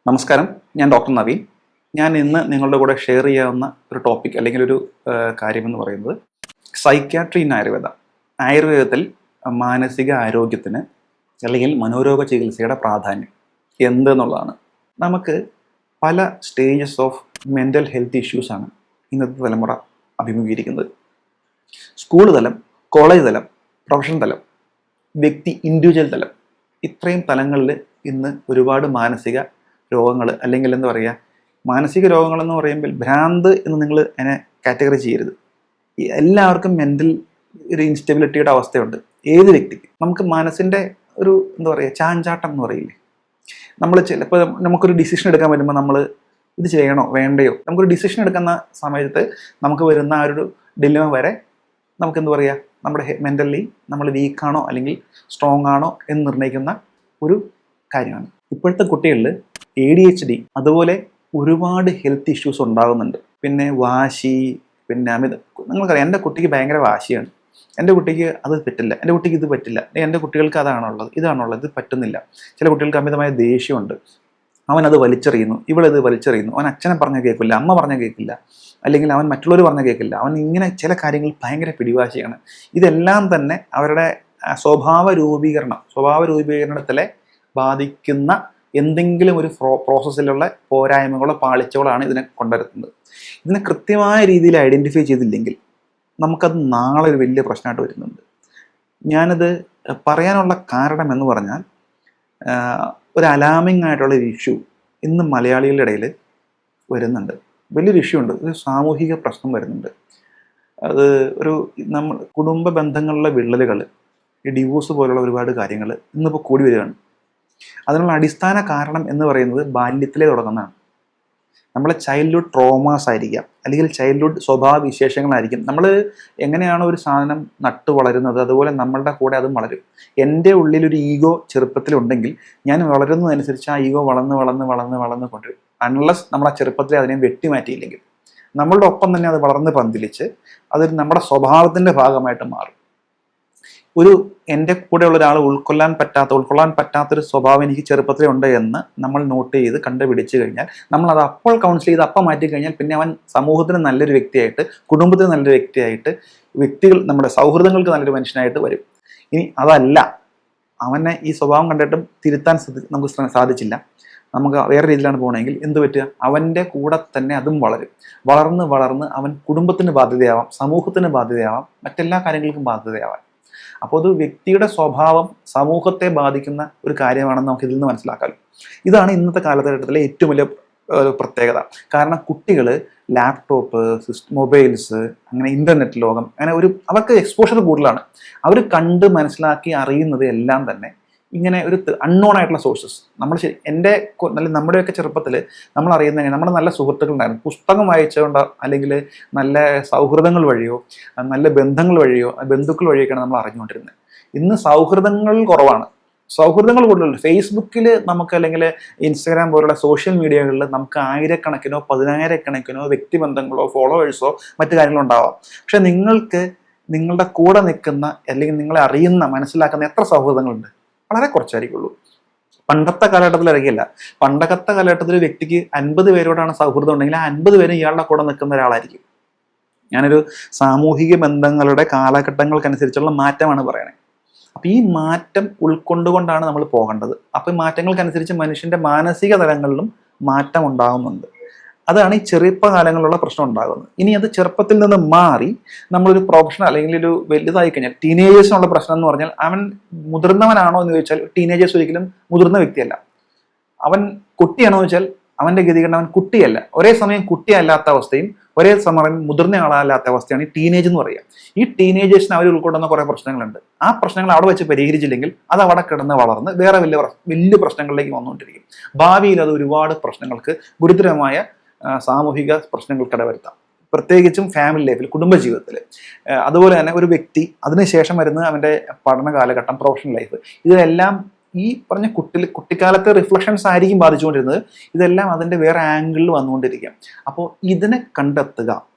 നമസ്കാരം, ഞാൻ ഡോക്ടർ നവീൻ. ഞാൻ ഇന്ന് നിങ്ങളുടെ കൂടെ ഷെയർ ചെയ്യാവുന്ന ഒരു ടോപ്പിക് അല്ലെങ്കിൽ ഒരു കാര്യമെന്ന് പറയുന്നത് സൈക്യാട്രി ഇൻ ആയുർവേദ. ആയുർവേദത്തിൽ മാനസിക ആരോഗ്യത്തിന് അല്ലെങ്കിൽ മനോരോഗ ചികിത്സയുടെ പ്രാധാന്യം എന്തെന്നുള്ളതാണ്. നമുക്ക് പല സ്റ്റേജസ് ഓഫ് മെൻ്റൽ ഹെൽത്ത് ഇഷ്യൂസാണ് ഇന്നത്തെ തലമുറ അഭിമുഖീകരിക്കുന്നത്. സ്കൂൾ തലം, കോളേജ് തലം, പ്രൊഫഷണൽ തലം, വ്യക്തി ഇൻഡിവിജ്വൽ തലം, ഇത്രയും തലങ്ങളിൽ ഇന്ന് ഒരുപാട് മാനസിക രോഗങ്ങൾ അല്ലെങ്കിൽ എന്താ പറയുക, മാനസിക രോഗങ്ങളെന്ന് പറയുമ്പോൾ ഭ്രാന്ത് എന്ന് നിങ്ങൾ അതിനെ കാറ്റഗറി ചെയ്യരുത്. എല്ലാവർക്കും മെൻ്റൽ ഒരു ഇൻസ്റ്റെബിലിറ്റിയുടെ അവസ്ഥയുണ്ട്. ഏത് വ്യക്തിക്ക് നമുക്ക് മനസ്സിൻ്റെ ഒരു എന്താ പറയുക ചാഞ്ചാട്ടം എന്ന് പറയില്ലേ. നമ്മൾ ചിലപ്പോൾ നമുക്കൊരു ഡിസിഷൻ എടുക്കാൻ പറ്റുമ്പോൾ നമ്മൾ ഇത് ചെയ്യണോ വേണ്ടയോ, നമുക്കൊരു ഡിസിഷൻ എടുക്കുന്ന സമയത്ത് നമുക്ക് വരുന്ന ആ ഒരു ഡിലെമ വരെ നമുക്ക് എന്താ പറയുക, നമ്മുടെ മെൻ്റലി നമ്മൾ വീക്കാണോ അല്ലെങ്കിൽ സ്ട്രോങ് ആണോ എന്ന് നിർണ്ണയിക്കുന്ന ഒരു കാര്യമാണ്. ഇപ്പോഴത്തെ കുട്ടികളിൽ ADHD അതുപോലെ ഒരുപാട് ഹെൽത്ത് ഇഷ്യൂസ് ഉണ്ടാകുന്നുണ്ട്. പിന്നെ വാശി, പിന്നെ നിങ്ങൾക്കറിയാം, എൻ്റെ കുട്ടിക്ക് ഭയങ്കര വാശിയാണ്. എൻ്റെ കുട്ടിക്ക് അത് പറ്റില്ല, എൻ്റെ കുട്ടിക്ക് ഇത് പറ്റില്ല, എൻ്റെ കുട്ടികൾക്ക് അതാണുള്ളത്, ഇതാണുള്ളത്, ഇത് പറ്റുന്നില്ല. ചില കുട്ടികൾക്ക് അമിതമായ ദേഷ്യമുണ്ട്, അവനത് വലിച്ചെറിയുന്നു, ഇവളത് വലിച്ചെറിയുന്നു. അവൻ അച്ഛനെ പറഞ്ഞാൽ കേൾക്കില്ല, അമ്മ പറഞ്ഞാൽ കേൾക്കില്ല, അല്ലെങ്കിൽ അവൻ മറ്റുള്ളവർ പറഞ്ഞാൽ കേൾക്കില്ല. അവൻ ഇങ്ങനെ ചില കാര്യങ്ങൾ ഭയങ്കര പിടിവാശിയാണ്. ഇതെല്ലാം തന്നെ അവരുടെ സ്വഭാവ രൂപീകരണത്തിലെ ബാധിക്കുന്ന എന്തെങ്കിലും ഒരു പ്രോസസ്സിലുള്ള പോരായ്മകളോ പാളിച്ചകളാണ് ഇതിനെ കൊണ്ടുവരുന്നത്. ഇതിനെ കൃത്യമായ രീതിയിൽ ഐഡൻറ്റിഫൈ ചെയ്തില്ലെങ്കിൽ നമുക്കത് നാളെ ഒരു വലിയ പ്രശ്നമായിട്ട് വരുന്നുണ്ട്. ഞാനത് പറയാനുള്ള കാരണം എന്ന് പറഞ്ഞാൽ, ഒരു അലാമിംഗ് ആയിട്ടുള്ള ഒരു ഇഷ്യൂ ഇന്ന് മലയാളികളുടെ ഇടയിൽ വരുന്നുണ്ട്. വലിയൊരു ഇഷ്യൂ ഉണ്ട്, ഒരു സാമൂഹിക പ്രശ്നം വരുന്നുണ്ട്. അത് നമ്മൾ കുടുംബ ബന്ധങ്ങളിലെ വിള്ളലുകൾ, ഈ ഡിവോഴ്സ് പോലുള്ള ഒരുപാട് കാര്യങ്ങൾ ഇന്നിപ്പോൾ കൂടി വരികയാണ്. അതിനുള്ള അടിസ്ഥാന കാരണം എന്ന് പറയുന്നത് ബാല്യത്തിലേ തുടങ്ങുന്നതാണ്. നമ്മളെ ചൈൽഡ്ഹുഡ് ട്രോമാസ് ആയിരിക്കാം, അല്ലെങ്കിൽ ചൈൽഡ്ഹുഡ് സ്വഭാവ വിശേഷങ്ങളായിരിക്കും. നമ്മൾ എങ്ങനെയാണോ ഒരു സാധനം നട്ടു വളരുന്നത്, അതുപോലെ നമ്മളുടെ കൂടെ അതും വളരും. എൻ്റെ ഉള്ളിലൊരു ഈഗോ ചെറുപ്പത്തിലുണ്ടെങ്കിൽ ഞാൻ വളരുന്നതനുസരിച്ച് ആ ഈഗോ വളർന്ന് കൊണ്ടുവരും. അൺലെസ് നമ്മൾ ആ ചെറുപ്പത്തിൽ അതിനെ വെട്ടിമാറ്റിയില്ലെങ്കിൽ നമ്മളുടെ ഒപ്പം തന്നെ അത് വളർന്ന് പന്തിലിച്ച് അത് നമ്മുടെ സ്വഭാവത്തിൻ്റെ ഭാഗമായിട്ട് മാറും. എൻ്റെ കൂടെയുള്ള ഒരാൾ ഉൾക്കൊള്ളാൻ പറ്റാത്തൊരു സ്വഭാവം എനിക്ക് ചെറുപ്പത്തിലേ ഉണ്ട് എന്ന് നമ്മൾ നോട്ട് ചെയ്ത് കണ്ടുപിടിച്ച് കഴിഞ്ഞാൽ നമ്മൾ അത് അപ്പോൾ കൗൺസിൽ ചെയ്ത് അപ്പം മാറ്റി കഴിഞ്ഞാൽ പിന്നെ അവൻ സമൂഹത്തിന് നല്ലൊരു വ്യക്തിയായിട്ട്, കുടുംബത്തിന് നല്ലൊരു വ്യക്തിയായിട്ട്, നമ്മുടെ സൗഹൃദങ്ങൾക്ക് നല്ലൊരു മനുഷ്യനായിട്ട് വരും. ഇനി അതല്ല, അവനെ ഈ സ്വഭാവം കണ്ടിട്ടും തിരുത്താൻ നമുക്ക് സാധിച്ചില്ല, നമുക്ക് വേറെ രീതിയിലാണ് പോകണമെങ്കിൽ എന്ത് പറ്റുക, അവൻ്റെ കൂടെ തന്നെ അതും വളർന്ന് അവൻ കുടുംബത്തിന് ബാധ്യതയാവാം, സമൂഹത്തിന് ബാധ്യതയാവാം, മറ്റെല്ലാ കാര്യങ്ങൾക്കും ബാധ്യതയാവാം. അപ്പോൾ അത് വ്യക്തിയുടെ സ്വഭാവം സമൂഹത്തെ ബാധിക്കുന്ന ഒരു കാര്യമാണെന്ന് നമുക്ക് ഇതിൽ നിന്ന് മനസ്സിലാക്കാമല്ലോ. ഇതാണ് ഇന്നത്തെ കാലഘട്ടത്തിലെ ഏറ്റവും വലിയ പ്രത്യേകത. കാരണം കുട്ടികൾ ലാപ്ടോപ്പ്, മൊബൈൽസ്, അങ്ങനെ ഇൻ്റർനെറ്റ് ലോകം, അങ്ങനെ അവർക്ക് എക്സ്പോഷർ കൂടുതലാണ്. അവർ കണ്ട് മനസ്സിലാക്കി അറിയുന്നത് എല്ലാം തന്നെ ഇങ്ങനെ ഒരു അൺനോൺ ആയിട്ടുള്ള സോഴ്സസ്. നമ്മുടെയൊക്കെ ചെറുപ്പത്തിൽ നമ്മൾ അറിയുന്ന നമ്മുടെ നല്ല സുഹൃത്തുക്കളുണ്ടായിരുന്നു. പുസ്തകം വായിച്ചുകൊണ്ടോ അല്ലെങ്കിൽ നല്ല സൗഹൃദങ്ങൾ വഴിയോ നല്ല ബന്ധുക്കൾ വഴിയൊക്കെയാണ് നമ്മൾ അറിഞ്ഞുകൊണ്ടിരുന്നത്. ഇന്ന് സൗഹൃദങ്ങൾ കുറവാണ്, സൗഹൃദങ്ങൾ കൂടുതലുണ്ട്. ഫേസ്ബുക്കിൽ നമുക്ക്, അല്ലെങ്കിൽ ഇൻസ്റ്റാഗ്രാം പോലുള്ള സോഷ്യൽ മീഡിയകളിൽ നമുക്ക് ആയിരക്കണക്കിനോ പതിനായിരക്കണക്കിനോ വ്യക്തിബന്ധങ്ങളോ ഫോളോവേഴ്സോ മറ്റു കാര്യങ്ങളോ ഉണ്ടാവാം. പക്ഷെ നിങ്ങൾക്ക് നിങ്ങളുടെ കൂടെ നിൽക്കുന്ന അല്ലെങ്കിൽ നിങ്ങളെ അറിയുന്ന മനസ്സിലാക്കുന്ന എത്ര സൗഹൃദങ്ങളുണ്ട്? വളരെ കുറച്ചായിരിക്കുള്ളൂ. പണ്ടത്തെ കാലഘട്ടത്തിൽ ഇറങ്ങിയല്ല. പണ്ടത്തെ കാലഘട്ടത്തിൽ വ്യക്തിക്ക് 50 പേരോടാണ് സൗഹൃദം ഉണ്ടെങ്കിൽ ആ 50 പേരും ഇയാളുടെ കൂടെ നിൽക്കുന്ന ഒരാളായിരിക്കും. ഞാനൊരു സാമൂഹിക ബന്ധങ്ങളുടെ കാലഘട്ടങ്ങൾക്കനുസരിച്ചുള്ള മാറ്റമാണ് പറയണേ. അപ്പം ഈ മാറ്റം ഉൾക്കൊണ്ടുകൊണ്ടാണ് നമ്മൾ പോകേണ്ടത്. അപ്പം ഈ മാറ്റങ്ങൾക്കനുസരിച്ച് മനുഷ്യൻ്റെ മാനസിക തലങ്ങളിലും മാറ്റം ഉണ്ടാകുന്നുണ്ട്. അതാണ് ഈ ചെറുപ്പകാലങ്ങളിലുള്ള പ്രശ്നം ഉണ്ടാകുന്നത്. ഇനി അത് ചെറുപ്പത്തിൽ നിന്ന് മാറി നമ്മളൊരു പ്രൊഫഷണൽ അല്ലെങ്കിൽ ഒരു വലുതായി കഴിഞ്ഞാൽ, ടീനേജേഴ്സിനുള്ള പ്രശ്നം എന്ന് പറഞ്ഞാൽ, അവൻ മുതിർന്നവനാണോ എന്ന് ചോദിച്ചാൽ ടീനേജേഴ്സ് ഒരിക്കലും മുതിർന്ന വ്യക്തിയല്ല. അവൻ കുട്ടിയാണോ എന്ന് വെച്ചാൽ അവൻ്റെ ഗതി കണ്ട് അവൻ കുട്ടിയല്ല. ഒരേ സമയം കുട്ടിയല്ലാത്ത അവസ്ഥയും ഒരേ സമയം മുതിർന്ന ആളല്ലാത്ത അവസ്ഥയാണ് ഈ ടീനേജ് എന്ന് പറയുക. ഈ ടീനേജേഴ്സിന് അവർ ഉൾക്കൊള്ളുന്ന കുറേ പ്രശ്നങ്ങളുണ്ട്. ആ പ്രശ്നങ്ങൾ അവിടെ വെച്ച് പരിഹരിച്ചില്ലെങ്കിൽ അത് അവിടെ കിടന്ന് വളർന്ന് വേറെ വലിയ പ്രശ്നങ്ങളിലേക്ക് വന്നുകൊണ്ടിരിക്കും. ഭാവിയിൽ അത് ഒരുപാട് പ്രശ്നങ്ങൾക്ക്, ഗുരുതരമായ സാമൂഹിക പ്രശ്നങ്ങൾക്ക് ഇടവരുത്താം, പ്രത്യേകിച്ചും ഫാമിലി ലൈഫിൽ, കുടുംബജീവിതത്തിൽ. അതുപോലെ തന്നെ ഒരു വ്യക്തി അതിനുശേഷം വരുന്ന അവൻ്റെ പഠന കാലഘട്ടം, പ്രൊഫഷണൽ ലൈഫ്, ഇതെല്ലാം ഈ പറഞ്ഞ കുട്ടിക്കാലത്തെ റിഫ്ലക്ഷൻസ് ആയിരിക്കും ബാധിച്ചുകൊണ്ടിരുന്നത്. ഇതെല്ലാം അതിൻ്റെ വേറെ ആംഗിളിൽ വന്നുകൊണ്ടിരിക്കുക. അപ്പോൾ ഇതിനെ കണ്ടെത്തുക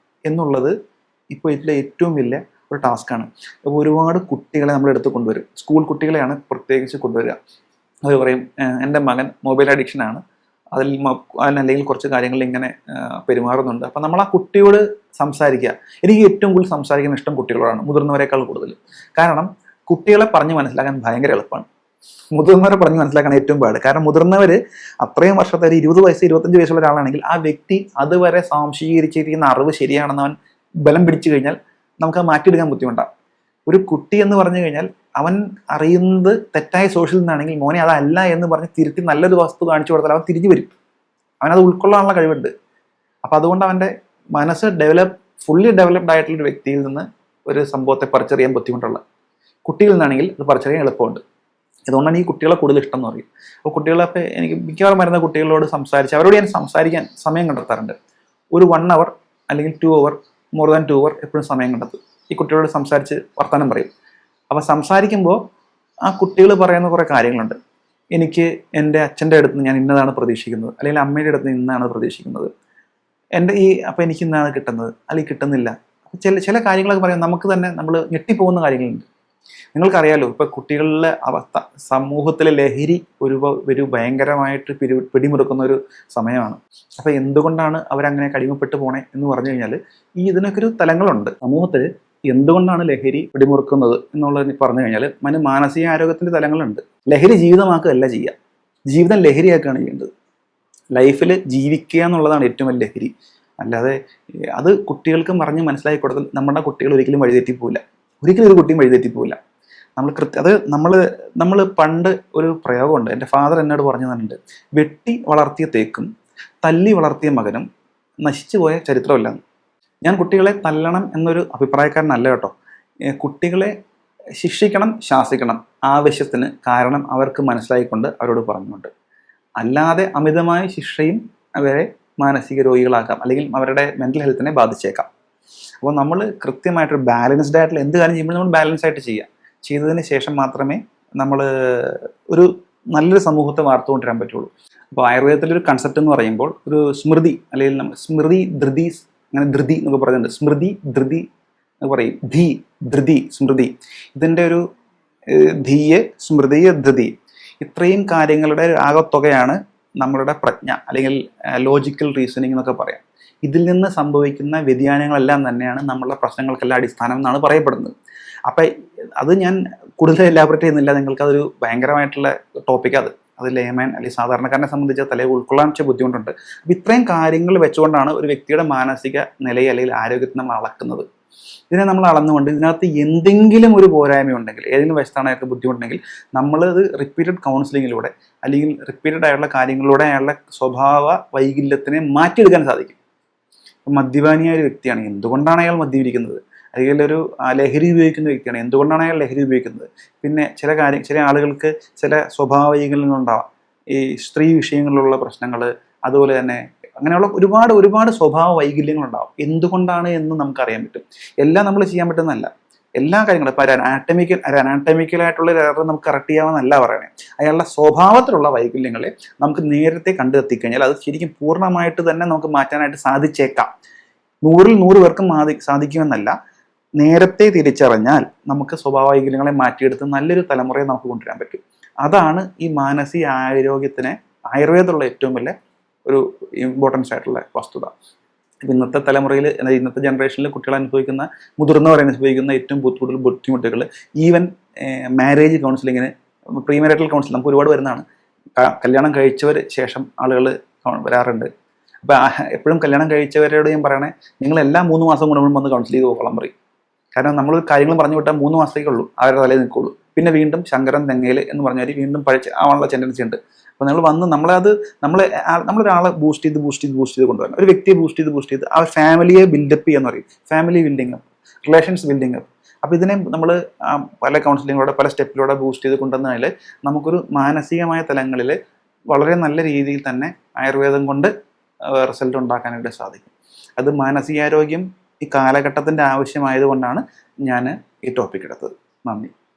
എന്നുള്ളത് ഇപ്പോൾ ഇതിലെ ഏറ്റവും വലിയ ഒരു ടാസ്ക്കാണ്. അപ്പോൾ ഒരുപാട് കുട്ടികളെ നമ്മളെടുത്ത് കൊണ്ടുവരും. സ്കൂൾ കുട്ടികളെയാണ് പ്രത്യേകിച്ച് കൊണ്ടുവരിക. അവർ പറയും, എൻ്റെ മകൻ മൊബൈൽ അഡിക്ഷനാണ്, അല്ലെങ്കിൽ കുറച്ച് കാര്യങ്ങളിൽ ഇങ്ങനെ പെരുമാറുന്നുണ്ട്. അപ്പം നമ്മൾ ആ കുട്ടിയോട് സംസാരിക്കുക. എനിക്ക് ഏറ്റവും കൂടുതൽ സംസാരിക്കാൻ ഇഷ്ടം കുട്ടികളോടാണ്, മുതിർന്നവരെക്കാൾ കൂടുതൽ. കാരണം കുട്ടികളെ പറഞ്ഞ് മനസ്സിലാക്കാൻ ഭയങ്കര എളുപ്പമാണ്, മുതിർന്നവരെ പറഞ്ഞ് മനസ്സിലാക്കാൻ ഏറ്റവും പാട്. കാരണം മുതിർന്നവർ അത്രയും വർഷത്തെ ഒരു 20 വയസ്സ് 25 വയസ്സുള്ള ഒരാളാണെങ്കിൽ ആ വ്യക്തി അതുവരെ സ്വാംശീകരിച്ചിരിക്കുന്ന അറിവ് ശരിയാണെന്ന് അവൻ ബലം പിടിച്ചു കഴിഞ്ഞാൽ നമുക്കത് മാറ്റിയെടുക്കാൻ ബുദ്ധിമുട്ടാണ്. ഒരു കുട്ടി എന്ന് പറഞ്ഞു കഴിഞ്ഞാൽ അവൻ അറിയുന്നത് തെറ്റായ സോഷ്യൽ നിന്നാണെങ്കിൽ മോനെ അതല്ല എന്ന് പറഞ്ഞ് തിരുത്തി നല്ലൊരു വസ്തു കാണിച്ചു കൊടുത്താൽ അവൻ തിരിഞ്ഞു വരും, അവനത് ഉൾക്കൊള്ളാനുള്ള കഴിവുണ്ട്. അപ്പം അതുകൊണ്ട് അവൻ്റെ മനസ്സ് ഫുള്ളി ഡെവലപ്ഡ് ആയിട്ടുള്ള ഒരു വ്യക്തിയിൽ നിന്ന് ഒരു സംഭവത്തെ പറിച്ചറിയാൻ ബുദ്ധിമുട്ടുള്ള കുട്ടിയിൽ നിന്നാണെങ്കിൽ അത് പറിച്ചറിയാൻ എളുപ്പമുണ്ട്. അതുകൊണ്ടാണ് ഈ കുട്ടികളെ കൂടുതൽ ഇഷ്ടം എന്ന് പറയും. അപ്പോൾ കുട്ടികളെ എനിക്ക് മിക്കവാറും വരുന്ന കുട്ടികളോട് സംസാരിച്ച് അവരോട് ഞാൻ സംസാരിക്കാൻ സമയം കണ്ടെത്താറുണ്ട്. ഒരു 1 hour അല്ലെങ്കിൽ 2 hour, മോർ ദാൻ 2 hour എപ്പോഴും സമയം കണ്ടെത്തും. ഈ കുട്ടികളോട് സംസാരിച്ച് വർത്തമാനം പറയും. അപ്പോൾ സംസാരിക്കുമ്പോൾ ആ കുട്ടികൾ പറയുന്ന കുറേ കാര്യങ്ങളുണ്ട്. എനിക്ക് എൻ്റെ അച്ഛൻ്റെ അടുത്ത് നിന്ന് ഞാൻ ഇന്നതാണ് പ്രതീക്ഷിക്കുന്നത്, അല്ലെങ്കിൽ അമ്മയുടെ അടുത്ത് നിന്ന് ഇന്നാണ് പ്രതീക്ഷിക്കുന്നത്, അപ്പോൾ എനിക്ക് ഇന്നാണ് കിട്ടുന്നത്, അല്ലെങ്കിൽ കിട്ടുന്നില്ല. ചില കാര്യങ്ങളൊക്കെ പറയാം, നമുക്ക് തന്നെ നമ്മൾ ഞെട്ടിപ്പോകുന്ന കാര്യങ്ങളുണ്ട്. നിങ്ങൾക്കറിയാലോ, ഇപ്പോൾ കുട്ടികളിലെ അവസ്ഥ, സമൂഹത്തിലെ ലഹരി ഒരു ഭയങ്കരമായിട്ട് പിടിമുറുക്കുന്ന ഒരു സമയമാണ്. അപ്പോൾ എന്തുകൊണ്ടാണ് അവരങ്ങനെ അടിമപ്പെട്ടു പോണേ എന്ന് പറഞ്ഞു കഴിഞ്ഞാൽ ഇതിനൊക്കെ ഒരു തലങ്ങളുണ്ട്. സമൂഹത്തിൽ എന്തുകൊണ്ടാണ് ലഹരി പിടിമുറുക്കുന്നത് എന്നുള്ളത് പറഞ്ഞു കഴിഞ്ഞാൽ മാനസികാരോഗ്യത്തിൻ്റെ തലങ്ങളുണ്ട്. ലഹരി ജീവിതമാക്കുകയല്ല ചെയ്യുക, ജീവിതം ലഹരിയാക്കുകയാണ് ചെയ്യേണ്ടത്. ലൈഫിൽ ജീവിക്കുക എന്നുള്ളതാണ് ഏറ്റവും വലിയ ലഹരി. അല്ലാതെ അത് കുട്ടികൾക്ക് പറഞ്ഞ് മനസ്സിലാക്കി കൊടുത്താൽ നമ്മുടെ കുട്ടികൾ ഒരിക്കലും വഴിതെറ്റിപ്പോവില്ല, ഒരിക്കലും ഒരു കുട്ടിയും വഴിതെറ്റിപ്പോവില്ല. നമ്മൾ പണ്ട് ഒരു പ്രയോഗമുണ്ട്, എൻ്റെ ഫാദർ എന്നോട് പറഞ്ഞു തന്നിട്ടുണ്ട്, വെട്ടി വളർത്തിയ തേക്കും തല്ലി വളർത്തിയ മകനും നശിച്ചു പോയ ചരിത്രമില്ല. ഞാൻ കുട്ടികളെ തല്ലണം എന്നൊരു അഭിപ്രായക്കാരനല്ല കേട്ടോ. കുട്ടികളെ ശിക്ഷിക്കണം, ശാസിക്കണം ആവശ്യത്തിന്, കാരണം അവർക്ക് മനസ്സിലായിക്കൊണ്ട് അവരോട് പറഞ്ഞുകൊണ്ട്. അല്ലാതെ അമിതമായ ശിക്ഷയും അവരെ മാനസിക രോഗികളാക്കാം, അല്ലെങ്കിൽ അവരുടെ മെൻ്റൽ ഹെൽത്തിനെ ബാധിച്ചേക്കാം. അപ്പോൾ നമ്മൾ കൃത്യമായിട്ടൊരു ബാലൻസ്ഡ് ആയിട്ടുള്ള എന്ത് കാര്യം ചെയ്യുമ്പോൾ നമ്മൾ ബാലൻസ് ആയിട്ട് ചെയ്തതിന് ശേഷം മാത്രമേ നമ്മൾ ഒരു നല്ലൊരു സമൂഹത്തെ വാർത്തുകൊണ്ടിരാൻ പറ്റുള്ളൂ. അപ്പോൾ ആയുർവേദത്തിലൊരു കൺസെപ്റ്റ് എന്ന് പറയുമ്പോൾ ഒരു സ്മൃതി, അല്ലെങ്കിൽ സ്മൃതി ധൃതി, അങ്ങനെ ധൃതി എന്നൊക്കെ പറയുന്നുണ്ട്. സ്മൃതി ധൃതി എന്ന് പറയും, ധൃതി സ്മൃതി. ഇതിൻ്റെ ഒരു ധീയ് സ്മൃതി ധൃതി, ഇത്രയും കാര്യങ്ങളുടെ ആകത്തുകയാണ് നമ്മളുടെ പ്രജ്ഞ, അല്ലെങ്കിൽ ലോജിക്കൽ റീസണിങ് എന്നൊക്കെ പറയാം. ഇതിൽ നിന്ന് സംഭവിക്കുന്ന വ്യതിയാനങ്ങളെല്ലാം തന്നെയാണ് നമ്മളുടെ പ്രശ്നങ്ങൾക്കെല്ലാം അടിസ്ഥാനം എന്നാണ് പറയപ്പെടുന്നത്. അപ്പം അത് ഞാൻ കൂടുതൽ എലാബറേറ്റ് ചെയ്യുന്നില്ല, നിങ്ങൾക്കതൊരു ഭയങ്കരമായിട്ടുള്ള ടോപ്പിക്. അത് ലേമാൻ അല്ലെങ്കിൽ സാധാരണക്കാരനെ സംബന്ധിച്ച് തലയിൽ ഉൾക്കൊള്ളാൻ വെച്ച ബുദ്ധിമുട്ടുണ്ട്. അപ്പം ഇത്രയും കാര്യങ്ങൾ വെച്ചുകൊണ്ടാണ് ഒരു വ്യക്തിയുടെ മാനസിക നിലയെ അല്ലെങ്കിൽ ആരോഗ്യത്തെ നമ്മൾ അളക്കുന്നത്. ഇതിനെ നമ്മൾ അളന്നുകൊണ്ട് ഇതിനകത്ത് എന്തെങ്കിലും ഒരു പോരായ്മ ഉണ്ടെങ്കിൽ, ഏതെങ്കിലും വശത്താണ് അയാൾക്ക് ബുദ്ധിമുട്ടുണ്ടെങ്കിൽ നമ്മളത് റിപ്പീറ്റഡ് കൗൺസിലിങ്ങിലൂടെ അല്ലെങ്കിൽ റിപ്പീറ്റഡ് ആയിട്ടുള്ള കാര്യങ്ങളിലൂടെ അയാളുടെ സ്വഭാവ വൈകല്യത്തിനെ മാറ്റിയെടുക്കാൻ സാധിക്കും. മദ്യപാനിയായ ഒരു വ്യക്തിയാണ്, എന്തുകൊണ്ടാണ് അയാൾ മദ്യപിക്കുന്നത്? അല്ലെങ്കിൽ ഒരു ലഹരി ഉപയോഗിക്കുന്ന വ്യക്തിയാണ്, എന്തുകൊണ്ടാണ് അയാൾ ലഹരി ഉപയോഗിക്കുന്നത്? പിന്നെ ചില ആളുകൾക്ക് ചില സ്വഭാവ വൈകല്യങ്ങളുണ്ടാവാം, ഈ സ്ത്രീ വിഷയങ്ങളിലുള്ള പ്രശ്നങ്ങൾ, അതുപോലെ തന്നെ അങ്ങനെയുള്ള ഒരുപാട് സ്വഭാവ വൈകല്യങ്ങളുണ്ടാവും. എന്തുകൊണ്ടാണ് എന്ന് നമുക്കറിയാൻ പറ്റും. എല്ലാം നമ്മൾ ചെയ്യാൻ പറ്റുന്നതല്ല, എല്ലാ കാര്യങ്ങളും. ഇപ്പോൾ അനാറ്റമിക്കലായിട്ടുള്ള ഒരു എറർ നമുക്ക് കറക്റ്റ് ചെയ്യാമെന്നല്ല പറയണേ. അയാളുടെ സ്വഭാവത്തിലുള്ള വൈകല്യങ്ങളെ നമുക്ക് നേരത്തെ കണ്ടെത്തിക്കഴിഞ്ഞാൽ അത് ശരിക്കും പൂർണ്ണമായിട്ട് തന്നെ നമുക്ക് മാറ്റാനായിട്ട് സാധിച്ചേക്കാം. 100-ൽ 100 പേർക്കും സാധിക്കുമെന്നല്ല, നേരത്തെ തിരിച്ചറിഞ്ഞാൽ നമുക്ക് സ്വഭാവ വൈകല്യങ്ങളെ മാറ്റിയെടുത്ത് നല്ലൊരു തലമുറയെ നമുക്ക് കൊണ്ടുവരാൻ പറ്റും. അതാണ് ഈ മാനസിക ആരോഗ്യത്തിന് ആയുർവേദമുള്ള ഏറ്റവും വലിയ ഒരു ഇമ്പോർട്ടൻസ് ആയിട്ടുള്ള വസ്തുത. ഇന്നത്തെ തലമുറയിൽ, ഇന്നത്തെ ജനറേഷനിൽ കുട്ടികൾ അനുഭവിക്കുന്ന, മുതിർന്നവർ അനുഭവിക്കുന്ന ഏറ്റവും കൂടുതൽ ബുദ്ധിമുട്ടുകൾ ഈവൻ മാരേജ് കൗൺസിലിങ്ങിന്, പ്രീമാരിറ്റൽ കൗൺസിലിംഗ് നമുക്ക് ഒരുപാട് വരുന്നതാണ്. കല്യാണം കഴിച്ചവർ ശേഷം ആളുകൾ വരാറുണ്ട്. അപ്പോൾ എപ്പോഴും കല്യാണം കഴിച്ചവരോട് ഞാൻ പറയണേ, നിങ്ങളെല്ലാം 3 മാസം കൂടുമ്പോൾ വന്ന് കൗൺസിൽ ചെയ്ത് പോകണം പറയും. കാരണം നമ്മൾ കാര്യങ്ങൾ പറഞ്ഞു വിട്ടാൽ 3 മാസത്തേക്കുള്ളൂ, അവരുടെ തലയിൽ നിൽക്കുള്ളൂ. പിന്നെ വീണ്ടും ശങ്കരൻ തെങ്ങയിൽ എന്ന് പറഞ്ഞാൽ വീണ്ടും ആവാനുള്ള ടെൻഡൻസി ഉണ്ട്. അപ്പോൾ നിങ്ങൾ വന്ന് നമ്മളൊരാളെ ബൂസ്റ്റ് ചെയ്ത് കൊണ്ടുവരണം. ഒരു വ്യക്തിയെ ബൂസ്റ്റ് ചെയ്ത് ആ ഫാമിലിയെ ബിൽഡപ്പ് ചെയ്യാന്ന് പറയും. Family building up, relations building up. അപ്പോൾ ഇതിനെ നമ്മൾ പല കൗൺസിലിങ്ങിലൂടെ പല സ്റ്റെപ്പിലൂടെ ബൂസ്റ്റ് ചെയ്ത് കൊണ്ടുവന്നാൽ നമുക്കൊരു മാനസികമായ തലങ്ങളിൽ വളരെ നല്ല രീതിയിൽ തന്നെ ആയുർവേദം കൊണ്ട് റിസൾട്ട് ഉണ്ടാക്കാനായിട്ട് സാധിക്കും. അത് മാനസികാരോഗ്യം ഈ കാലഘട്ടത്തിൻ്റെ ആവശ്യമായതുകൊണ്ടാണ് ഞാൻ ഈ ടോപ്പിക് എടുത്തത്. നന്ദി.